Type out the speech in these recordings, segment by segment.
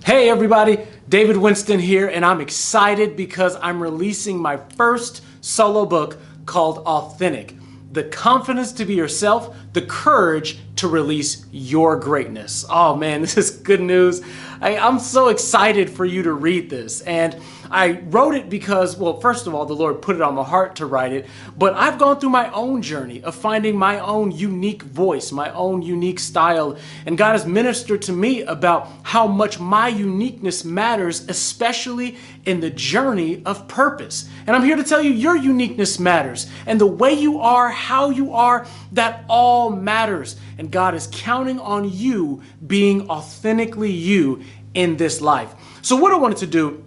Hey everybody, David Winston here, and I'm excited because I'm releasing my first solo book called Authentic. The confidence to be yourself, the courage to release your greatness. Oh man, this is good news. I'm so excited for you to read this. And I wrote it because, well, first of all, the Lord put it on my heart to write it, but I've gone through my own journey of finding my own unique voice, my own unique style, and God has ministered to me about how much my uniqueness matters, especially in the journey of purpose. And I'm here to tell you your uniqueness matters, and the way you are, how you are, that all matters. And God is counting on you being authentically you in this life. So what I wanted to do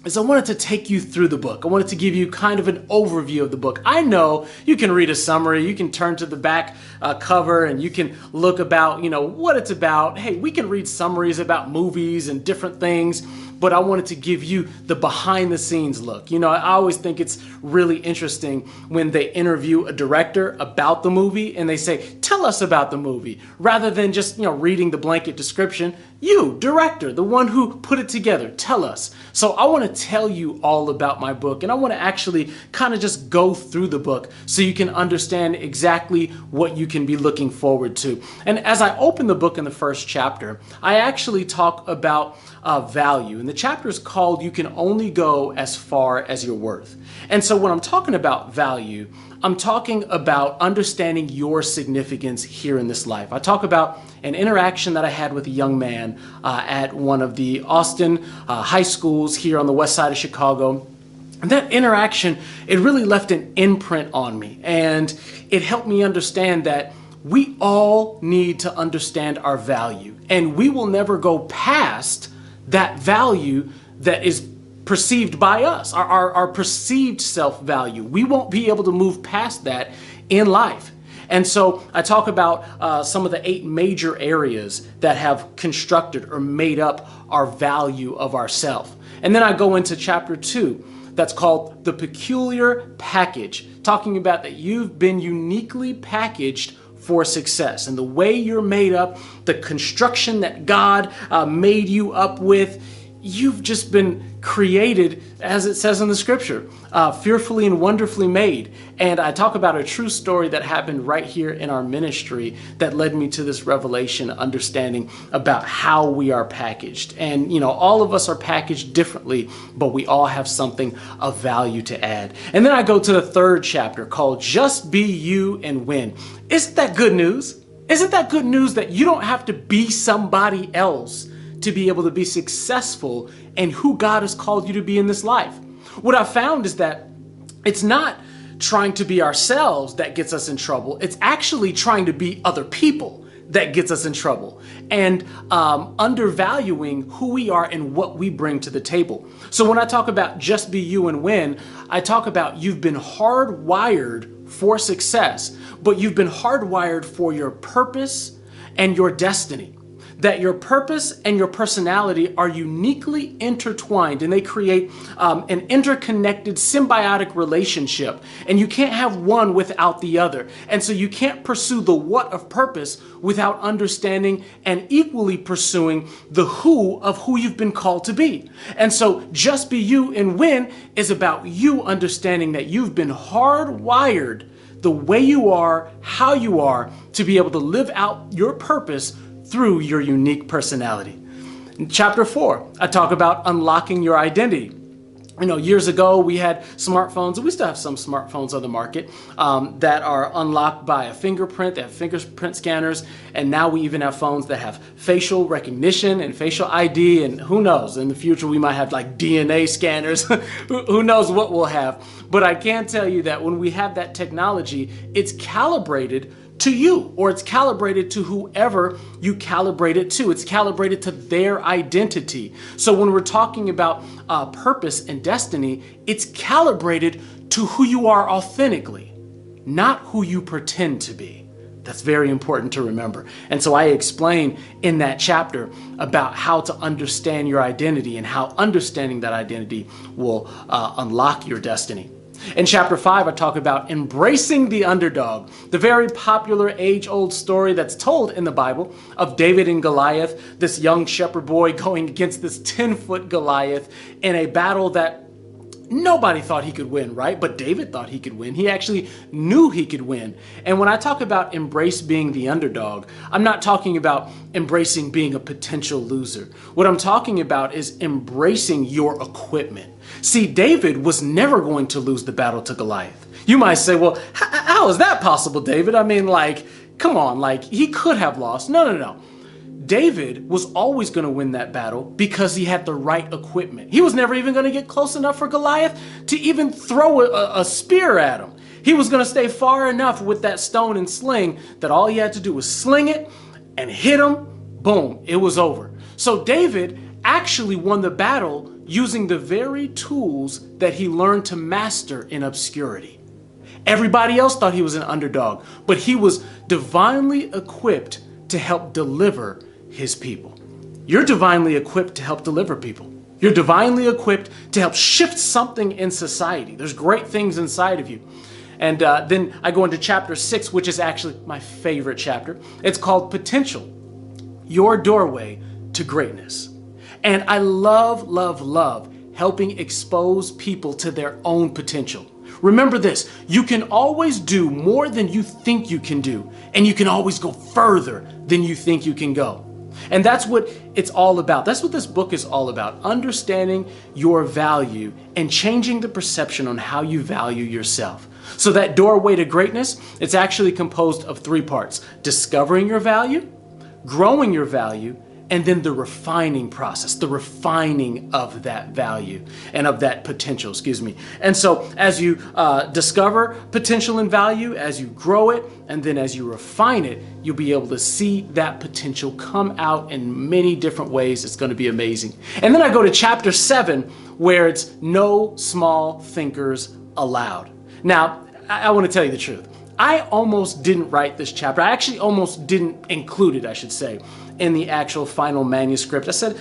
is I wanted to take you through the book. I wanted to give you kind of an overview of the book. I know you can read a summary, you can turn to the back cover and you can look about, what it's about. Hey, we can read summaries about movies and different things, but I wanted to give you the behind the scenes look. I always think it's really interesting when they interview a director about the movie and they say, tell us about the movie, rather than just, reading the blanket description. You, director, the one who put it together, tell us. So I want to tell you all about my book, and I want to actually kind of just go through the book so you can understand exactly what you can be looking forward to. And as I open the book in the first chapter, I actually talk about value. And the chapter is called You Can Only Go As Far As Your Worth. And so when I'm talking about value, I'm talking about understanding your significance here in this life. I talk about an interaction that I had with a young man at one of the Austin high schools here on the west side of Chicago. And that interaction, it really left an imprint on me. And it helped me understand that we all need to understand our value. And we will never go past that value that is perceived by us, our perceived self-value. We won't be able to move past that in life. And so I talk about some of the 8 major areas that have constructed or made up our value of ourself. And then I go into chapter 2 that's called The Peculiar Package, talking about that you've been uniquely packaged for success, and the way you're made up, the construction that God made you up with. You've just been created, as it says in the scripture, fearfully and wonderfully made. And I talk about a true story that happened right here in our ministry that led me to this revelation, understanding about how we are packaged. And all of us are packaged differently, but we all have something of value to add. And then I go to the third chapter called Just Be You and Win. Isn't that good news? Isn't that good news that you don't have to be somebody else to be able to be successful in who God has called you to be in this life? What I found is that it's not trying to be ourselves that gets us in trouble. It's actually trying to be other people that gets us in trouble, and undervaluing who we are and what we bring to the table. So when I talk about just be you and win, I talk about you've been hardwired for success, but you've been hardwired for your purpose and your destiny. That your purpose and your personality are uniquely intertwined, and they create an interconnected symbiotic relationship, and you can't have one without the other. And so you can't pursue the what of purpose without understanding and equally pursuing the who of who you've been called to be. And so just be you and win is about you understanding that you've been hardwired the way you are, how you are, to be able to live out your purpose through your unique personality. In chapter 4, I talk about unlocking your identity. Years ago we had smartphones, and we still have some smartphones on the market that are unlocked by a fingerprint. They have fingerprint scanners, and now we even have phones that have facial recognition and facial ID, and who knows, in the future we might have like DNA scanners. Who knows what we'll have. But I can tell you that when we have that technology, it's calibrated to you, or it's calibrated to whoever you calibrate it to. It's calibrated to their identity. So when we're talking about purpose and destiny, it's calibrated to who you are authentically, not who you pretend to be. That's very important to remember. And so I explain in that chapter about how to understand your identity and how understanding that identity will unlock your destiny. In chapter 5, I talk about embracing the underdog, the very popular age-old story that's told in the Bible of David and Goliath, this young shepherd boy going against this 10-foot Goliath in a battle that nobody thought he could win, right? But David thought he could win. He actually knew he could win. And when I talk about embrace being the underdog, I'm not talking about embracing being a potential loser. What I'm talking about is embracing your equipment. See, David was never going to lose the battle to Goliath. You might say, well, how is that possible, David? I mean, come on, he could have lost. No. David was always going to win that battle because he had the right equipment. He was never even going to get close enough for Goliath to even throw a spear at him. He was going to stay far enough with that stone and sling that all he had to do was sling it and hit him. Boom, it was over. So David actually won the battle using the very tools that he learned to master in obscurity. Everybody else thought he was an underdog, but he was divinely equipped to help deliver his people. You're divinely equipped to help deliver people. You're divinely equipped to help shift something in society. There's great things inside of you. And then I go into chapter 6, which is actually my favorite chapter. It's called Potential, Your Doorway to Greatness. And I love helping expose people to their own potential. Remember this, you can always do more than you think you can do, and you can always go further than you think you can go. And that's what it's all about. That's what this book is all about, understanding your value and changing the perception on how you value yourself. So that doorway to greatness, it's actually composed of 3 parts: discovering your value, growing your value, and then the refining process, the refining of that value and of that potential, And so as you discover potential and value, as you grow it, and then as you refine it, you'll be able to see that potential come out in many different ways. It's gonna be amazing. And then I go to chapter 7, where it's no small thinkers allowed. Now, I wanna tell you the truth. I almost didn't write this chapter. I actually almost didn't include it, I should say, in the actual final manuscript. I said,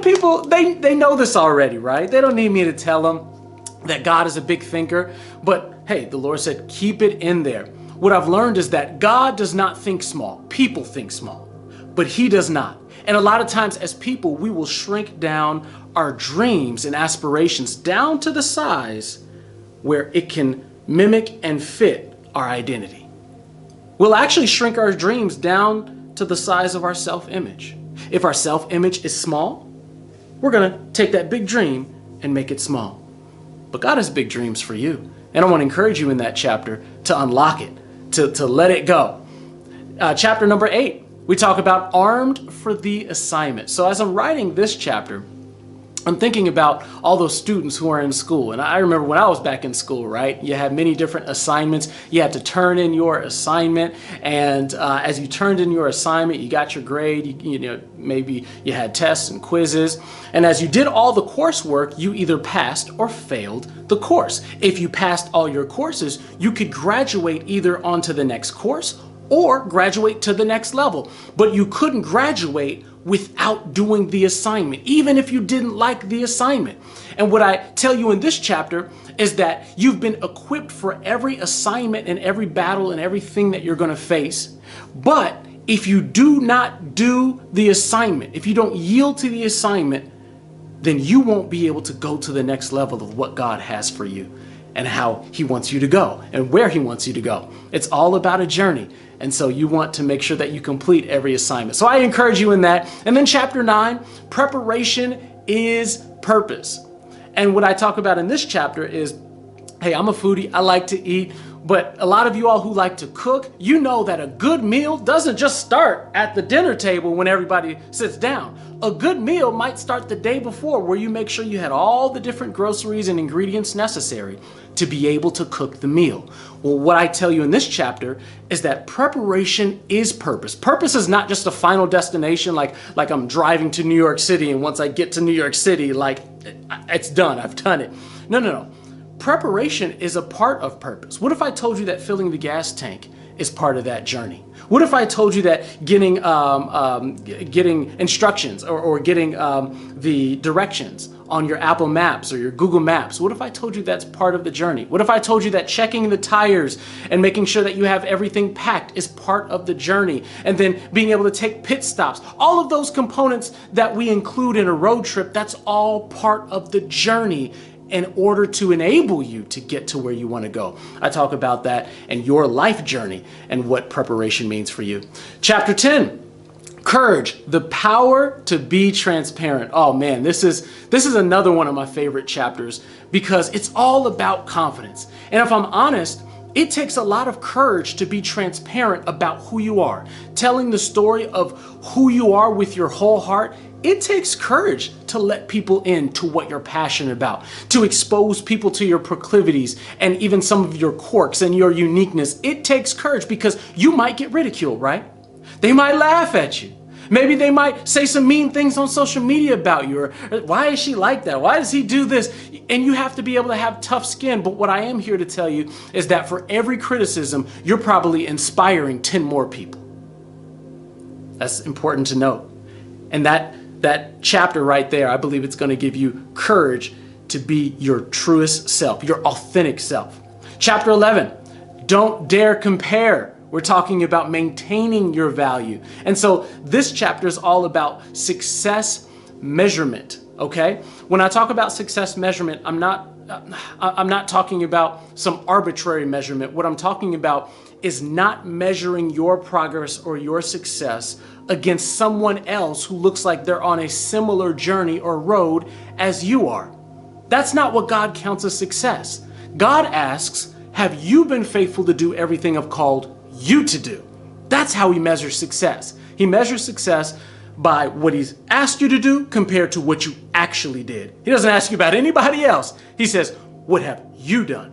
people, they know this already, right? They don't need me to tell them that God is a big thinker. But hey, the Lord said, keep it in there. What I've learned is that God does not think small. People think small, but He does not. And a lot of times as people, we will shrink down our dreams and aspirations down to the size where it can mimic and fit our identity. We'll actually shrink our dreams down to the size of our self-image. If our self-image is small, we're gonna take that big dream and make it small. But God has big dreams for you. And I wanna encourage you in that chapter to unlock it, to let it go. Chapter number 8, we talk about armed for the assignment. So as I'm writing this chapter, I'm thinking about all those students who are in school. And I remember when I was back in school, right? You had many different assignments. You had to turn in your assignment. And as you turned in your assignment, you got your grade. Maybe you had tests and quizzes. And as you did all the coursework, you either passed or failed the course. If you passed all your courses, you could graduate either onto the next course or graduate to the next level. But you couldn't graduate without doing the assignment, even if you didn't like the assignment. And what I tell you in this chapter is that you've been equipped for every assignment and every battle and everything that you're gonna face. But if you do not do the assignment, if you don't yield to the assignment, then you won't be able to go to the next level of what God has for you and how He wants you to go and where He wants you to go. It's all about a journey. And so you want to make sure that you complete every assignment. So I encourage you in that. And then chapter 9, preparation is purpose. And what I talk about in this chapter is, hey, I'm a foodie, I like to eat, but a lot of you all who like to cook, you know that a good meal doesn't just start at the dinner table when everybody sits down. A good meal might start the day before, where you make sure you had all the different groceries and ingredients necessary to be able to cook the meal. Well, what I tell you in this chapter is that preparation is purpose. Purpose is not just a final destination, like I'm driving to New York City, and once I get to New York City, it's done, I've done it. No. Preparation is a part of purpose. What if I told you that filling the gas tank is part of that journey? What if I told you that getting instructions or getting the directions on your Apple Maps or your Google Maps, what if I told you that's part of the journey? What if I told you that checking the tires and making sure that you have everything packed is part of the journey? And then being able to take pit stops, all of those components that we include in a road trip, that's all part of the journey in order to enable you to get to where you want to go. I talk about that in your life journey and what preparation means for you. Chapter 10. Courage, the power to be transparent. Oh man, this is another one of my favorite chapters because it's all about confidence. And if I'm honest, it takes a lot of courage to be transparent about who you are. Telling the story of who you are with your whole heart, it takes courage to let people in to what you're passionate about, to expose people to your proclivities and even some of your quirks and your uniqueness. It takes courage because you might get ridiculed, right? They might laugh at you. Maybe they might say some mean things on social media about you, or why is she like that? Why does he do this? And you have to be able to have tough skin. But what I am here to tell you is that for every criticism, you're probably inspiring 10 more people. That's important to note. And that chapter right there, I believe it's going to give you courage to be your truest self, your authentic self. Chapter 11, don't dare compare. We're talking about maintaining your value. And so this chapter is all about success measurement, okay? When I talk about success measurement, I'm not talking about some arbitrary measurement. What I'm talking about is not measuring your progress or your success against someone else who looks like they're on a similar journey or road as you are. That's not what God counts as success. God asks, have you been faithful to do everything I've called you to do? That's how he measures success. He measures success by what he's asked you to do compared to what you actually did. He doesn't ask you about anybody else. He says, what have you done?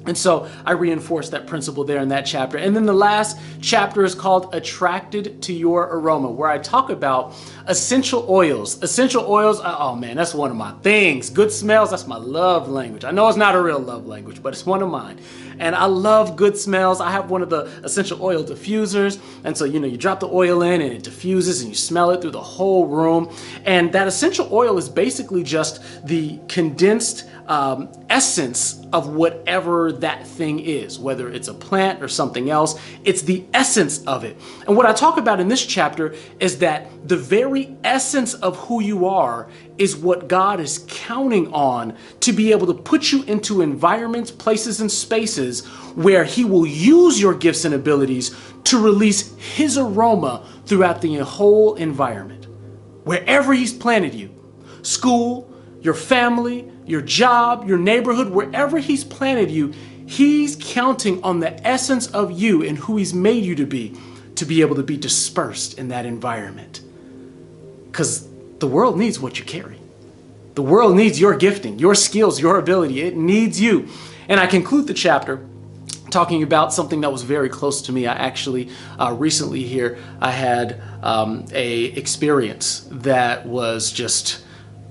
And so I reinforce that principle there in that chapter. And then the last chapter is called Attracted to Your Aroma, where I talk about essential oils. Essential oils, oh man, that's one of my things. Good smells, that's my love language. I know it's not a real love language, but it's one of mine. And I love good smells. I have one of the essential oil diffusers. And so, you drop the oil in and it diffuses and you smell it through the whole room. And that essential oil is basically just the condensed essence of whatever that thing is, whether it's a plant or something else. It's the essence of it. And what I talk about in this chapter is that the very essence of who you are is what God is counting on to be able to put you into environments, places, and spaces where he will use your gifts and abilities to release his aroma throughout the whole environment. Wherever he's planted you, school, your family, your job, your neighborhood, wherever he's planted you, he's counting on the essence of you and who he's made you to be able to be dispersed in that environment. Because the world needs what you carry. The world needs your gifting, your skills, your ability. It needs you. And I conclude the chapter talking about something that was very close to me. I actually recently here, I had a experience that was just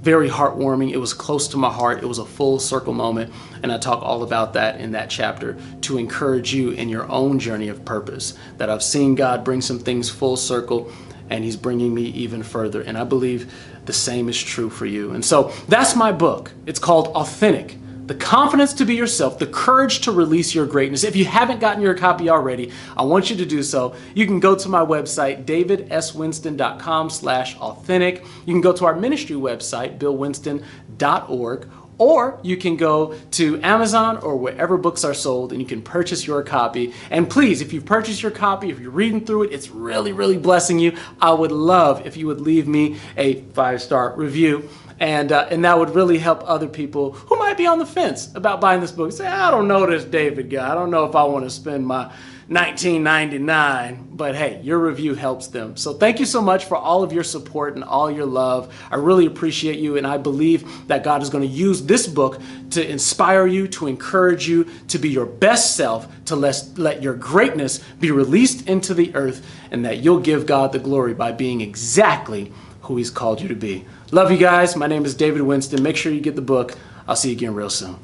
very heartwarming. It was close to my heart. It was a full circle moment. And I talk all about that in that chapter to encourage you in your own journey of purpose, that I've seen God bring some things full circle and he's bringing me even further. And I believe the same is true for you. And so that's my book. It's called Authentic. The confidence to be yourself, the courage to release your greatness. If you haven't gotten your copy already, I want you to do so. You can go to my website, davidswinston.com/authentic. You can go to our ministry website, billwinston.org, or you can go to Amazon or wherever books are sold and you can purchase your copy. And please, if you've purchased your copy, if you're reading through it, it's really, really blessing you. I would love if you would leave me a 5-star review. And that would really help other people who might be on the fence about buying this book. Say, I don't know this David guy. I don't know if I want to spend my $19.99. But hey, your review helps them. So thank you so much for all of your support and all your love. I really appreciate you. And I believe that God is going to use this book to inspire you, to encourage you, to be your best self, to let your greatness be released into the earth, and that you'll give God the glory by being exactly who he's called you to be. Love you guys. My name is David Winston. Make sure you get the book. I'll see you again real soon.